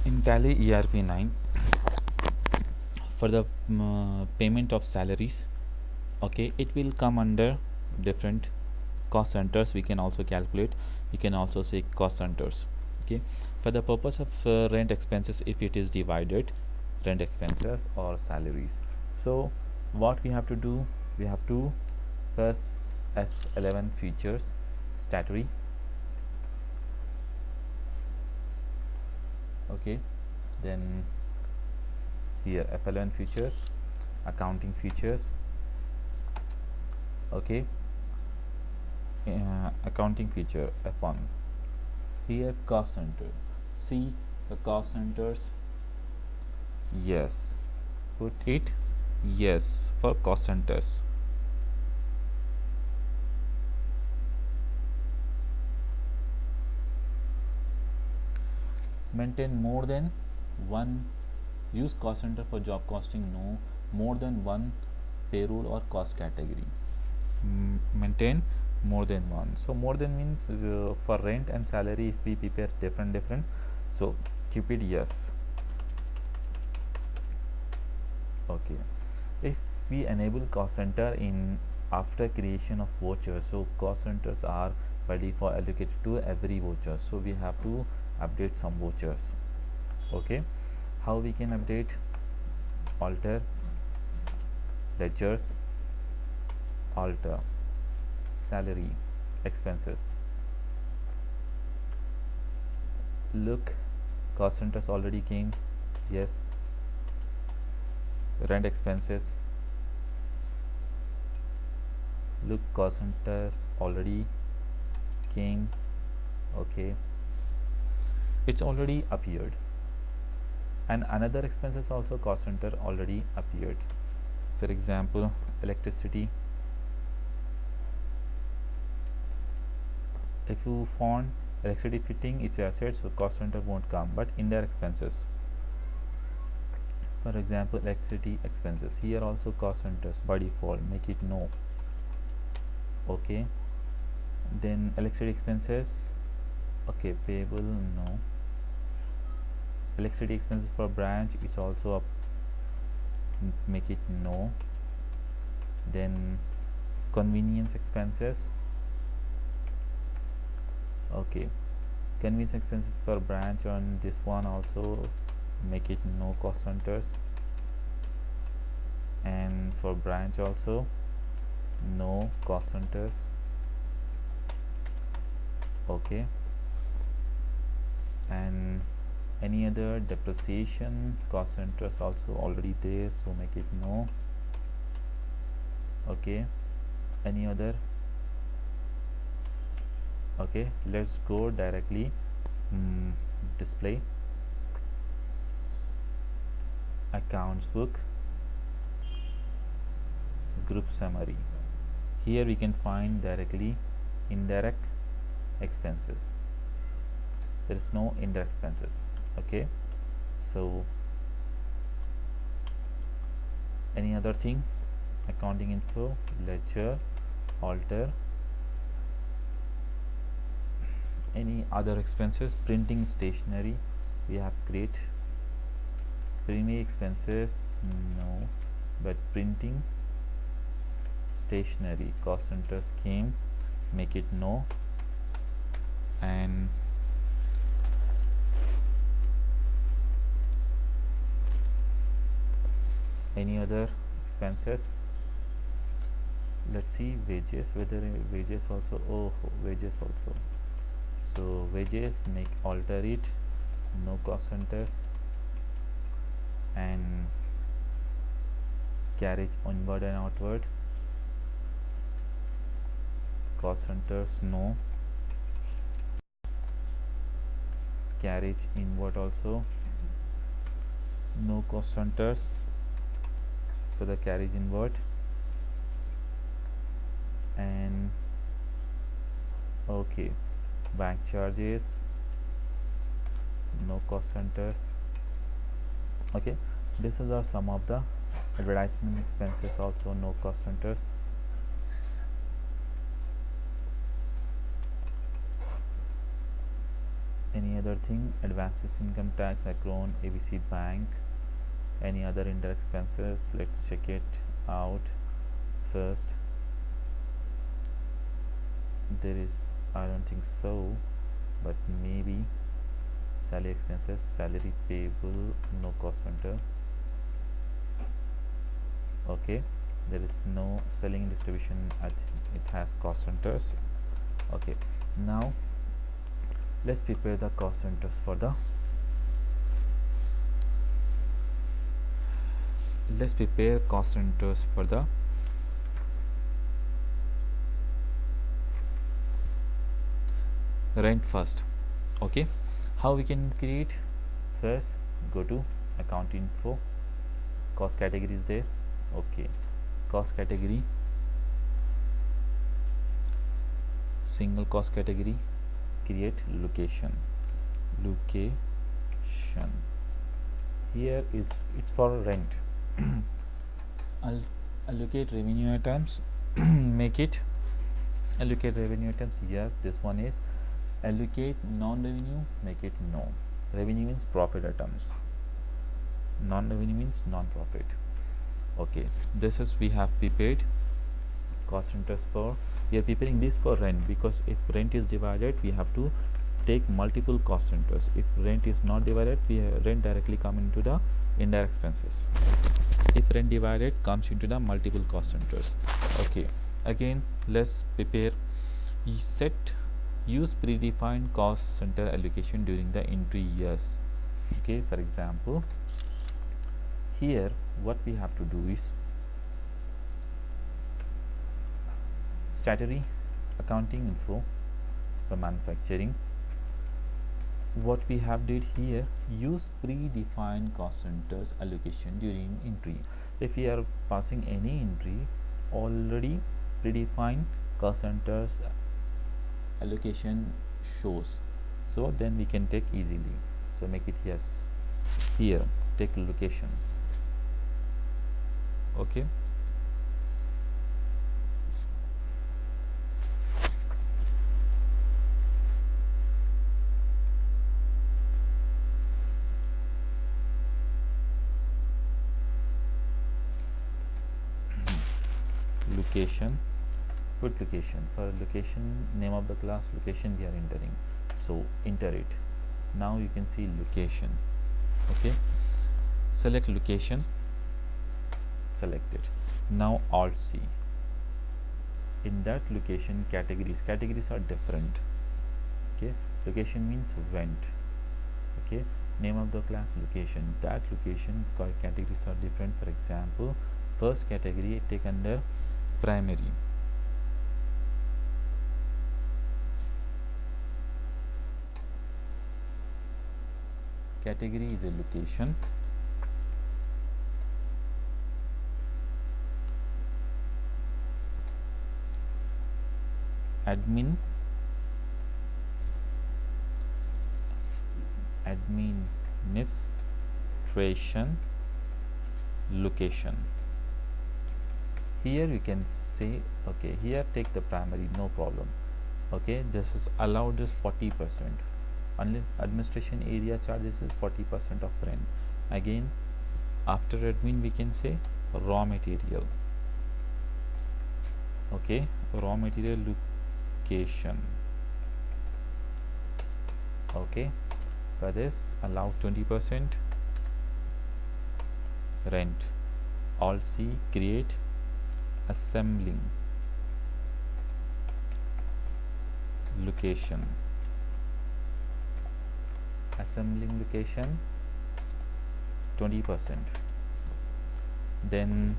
In Tally ERP 9, for the payment of salaries, okay, it will come under different cost centers. We can also calculate, we can also say cost centers. Okay, for the purpose of rent expenses, if it is divided rent expenses or salaries, so what we have to do, we have to first F11 features statutory, okay, then here F11 features, accounting features, okay, accounting feature F1. Here cost center, see the cost centers, yes, put it yes for cost centers. Maintain more than one, use cost center for job costing, no, more than one payroll or cost category. Maintain more than one, so more than means for rent and salary if we prepare different, so keep it yes. Okay, if we enable cost center in after creation of vouchers, so cost centers are by default allocated to every voucher, so we have to update some vouchers. Okay, how we can update? Alter ledgers, alter salary expenses. Look, cost centers already came, yes. Rent expenses, look, cost centers already came, okay, it's already appeared. And another expenses also cost center already appeared, for example electricity. If you found electricity fitting its assets, so cost center won't come, but indirect expenses, for example electricity expenses, here also cost centers by default, make it no, okay. Then electricity expenses, okay, payable, no. Electricity expenses for branch, it's also up, make it no. Then convenience expenses, okay, convenience expenses for branch on this one also, make it no cost centers. And for branch also no cost centers, okay. And any other depreciation cost centers also already there, so make it no, okay. Any other, okay. Let's go directly display accounts book, group summary. Here we can find directly indirect expenses, there is no indirect expenses, okay. So any other thing, accounting info, ledger, alter, any other expenses, printing stationery, we have create. Primary expenses, no, but printing stationery cost center scheme, make it no. And any other expenses, let's see wages, whether wages also, oh, wages also, so wages, make alter it no cost centers. And carriage onward and outward, cost centers no. Carriage inward also no cost centers for the carriage inward. And okay, bank charges no cost centers, okay. This is some of the advertisement expenses also no cost centers. Any other thing, advances income tax, Akron, ABC Bank, any other indirect expenses. Let's check it out first. There is, I don't think so, but maybe salary expenses, salary payable, no cost center. Okay, there is no selling and distribution. I think it has cost centers. Okay, now let's prepare the cost centers for the rent first. Okay, how we can create? First go to account info, cost category is there. Okay, cost category, single cost category, create location. Here is, it's for rent. I'll allocate revenue items. Make it allocate revenue items. Yes, this one is allocate non-revenue. Make it no. Revenue means profit items, non-revenue means non-profit. Okay, this is, we have prepared cost centers for, we are preparing this for rent, because if rent is divided, we have to take multiple cost centers. If rent is not divided, rent directly come into the indirect expenses. If rent divided, comes into the multiple cost centers. Okay, again let's prepare use predefined cost center allocation during the entry years. Okay, for example, here what we have to do is statutory accounting info for manufacturing. What we have did here, use predefined cost centers allocation during entry. If we are passing any entry, already predefined cost centers allocation shows, so then we can take easily. So make it yes. Here take location. Okay, location, put location. For location, name of the class, location we are entering, so enter it. Now you can see location. Okay, select location, select it. Now Alt C. In that location, categories are different. Okay, location means rent. Okay, name of the class, location. That location categories are different. For example, first category take under primary. Category is a location. Administration, location. Here you can say, okay, here take the primary, no problem. Okay, this is allowed is 40%. Only administration area charges is 40% of rent. Again, after admin we can say raw material. Okay, raw material location. Okay, for this allow 20% rent. Alt C, create assembling location. Assembling location 20%. Then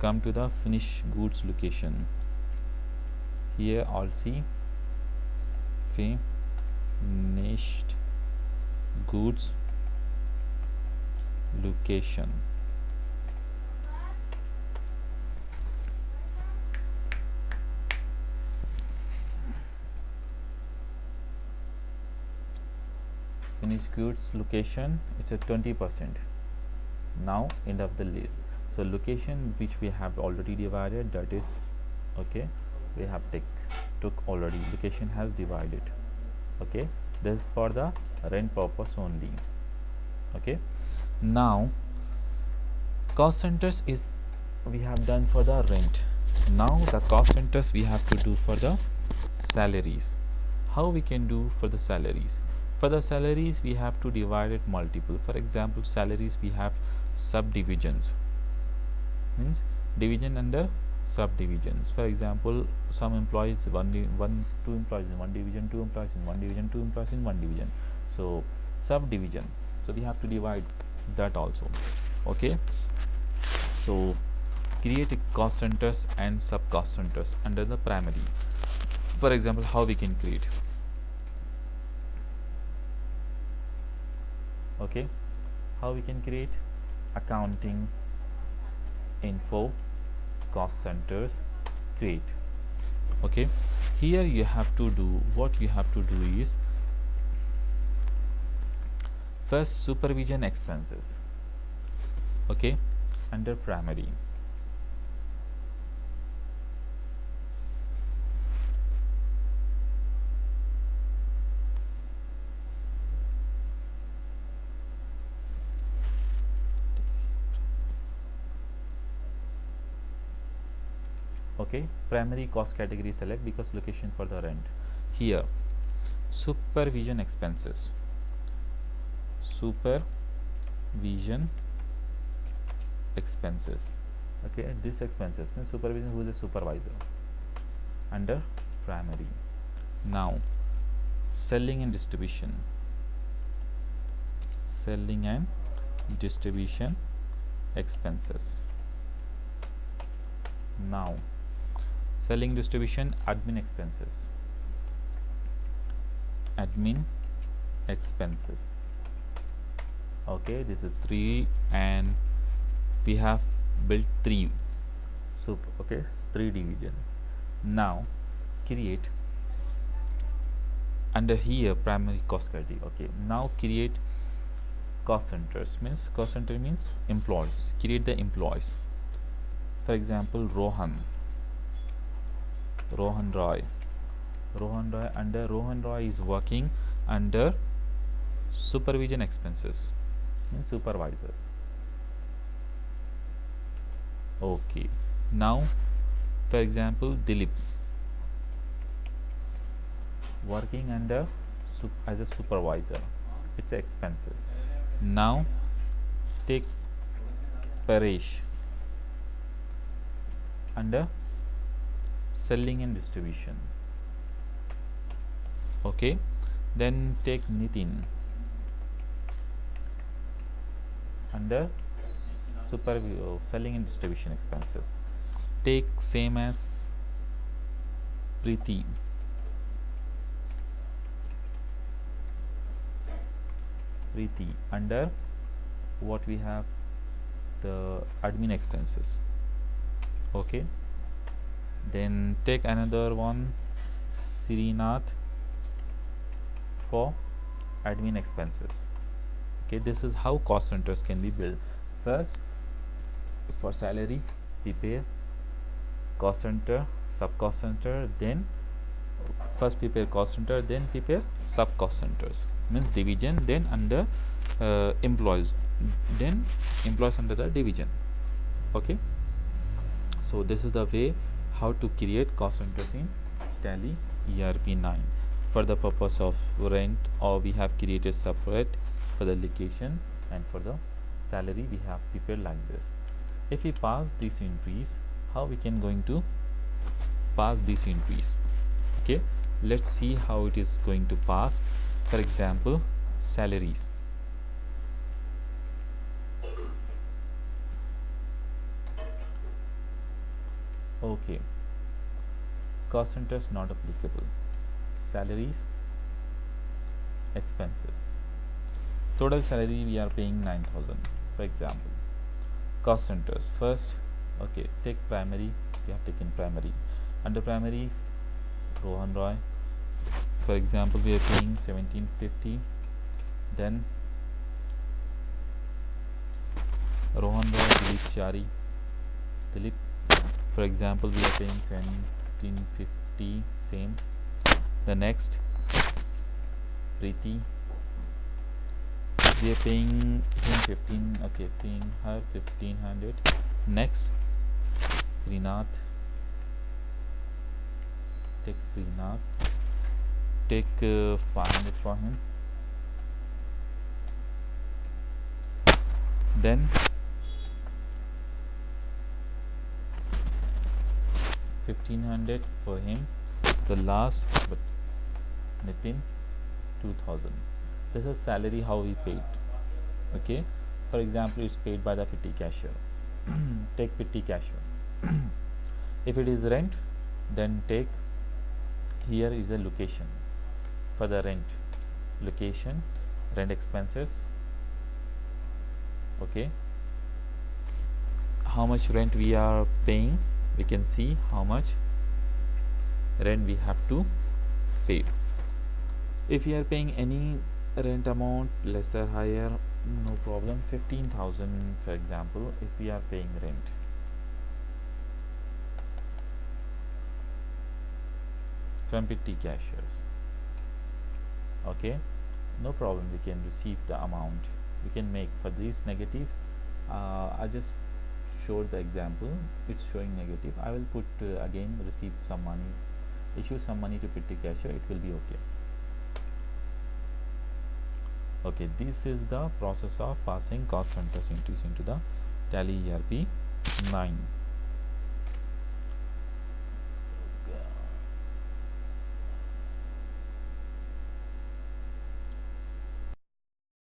come to the finished goods location. Here Alt C, finished goods location. Finished goods location, it's a 20%. Now end of the list. So location which we have already divided, that is okay, we have took already, location has divided. Okay, This is for the rent purpose only. Okay, now cost centers is we have done for the rent. Now the cost centers we have to do for the salaries. How we can do for the salaries? For the salaries we have to divide it multiple. For example, salaries we have subdivisions, means division under subdivisions. For example, some employees two employees in one division, two employees in one division, two employees in one division. So subdivision, so we have to divide that also. Okay, so create a cost centers and sub cost centers under the primary. For example, how we can create? Okay, how we can create? Accounting info cost centers create. Okay, here you have to do, what you have to do is first supervision expenses. Okay, under primary. Okay, primary cost category select because location for the rent. Here supervision expenses, supervision expenses. Okay, this expenses means supervision, who is a supervisor, under primary. Now selling and distribution, selling and distribution expenses. Now selling distribution admin expenses, admin expenses. Okay, this is 3 and we have built 3 okay, 3 divisions. Now create under here primary cost category. Okay, now create cost centers, means cost center means employees. Create the employees. For example, Rohan Roy. Under Rohan Roy is working under supervision expenses, means supervisors. Okay, now for example, Dilip working under as a supervisor, it's expenses. Now take Paresh under selling and distribution. Okay, then take Nitin under selling and distribution expenses. Take same as Preeti under what we have, the admin expenses. Okay, then take another one, Srinath, for admin expenses. Okay, this is how cost centers can be built. First, for salary prepare cost center, sub cost center, then first prepare cost center, then prepare sub cost centers, means division, then under employees, then employees under the division. Okay, so this is the way how to create cost centers in Tally ERP 9. For the purpose of rent, or we have created separate for the location, and for the salary we have prepared like this. If we pass these entries, how we can going to pass these entries? Okay, let's see how it is going to pass. For example, salaries. Okay, cost centers not applicable. Salaries, expenses, total salary we are paying 9,000. For example, cost centers first. Okay, take primary, we have taken primary. Under primary, Rohan Roy, for example, we are paying 1750. Then Rohan Roy, Dilip, for example, we are paying 1750, same. The next Preeti, we are paying him 15, okay, paying her 1500. Next, Srinath, take Srinath, take 500 for him. Then 1500 for him. The last, but Nitin, 2000. This is salary how we paid. Okay, for example, it's paid by the petty cashier. Take petty cashier. If it is rent, then take, here is a location for the rent, location, rent expenses. Okay, how much rent we are paying, we can see how much rent we have to pay. If we are paying any rent amount, lesser, higher, no problem. 15,000 for example, if we are paying rent, from petty cashiers. Okay, no problem, we can receive the amount we can make for this negative. I just showed the example, it's showing negative. I will put again receive some money, issue some money to petty cashier, it will be okay. Okay, this is the process of passing cost centers entries into the Tally ERP 9.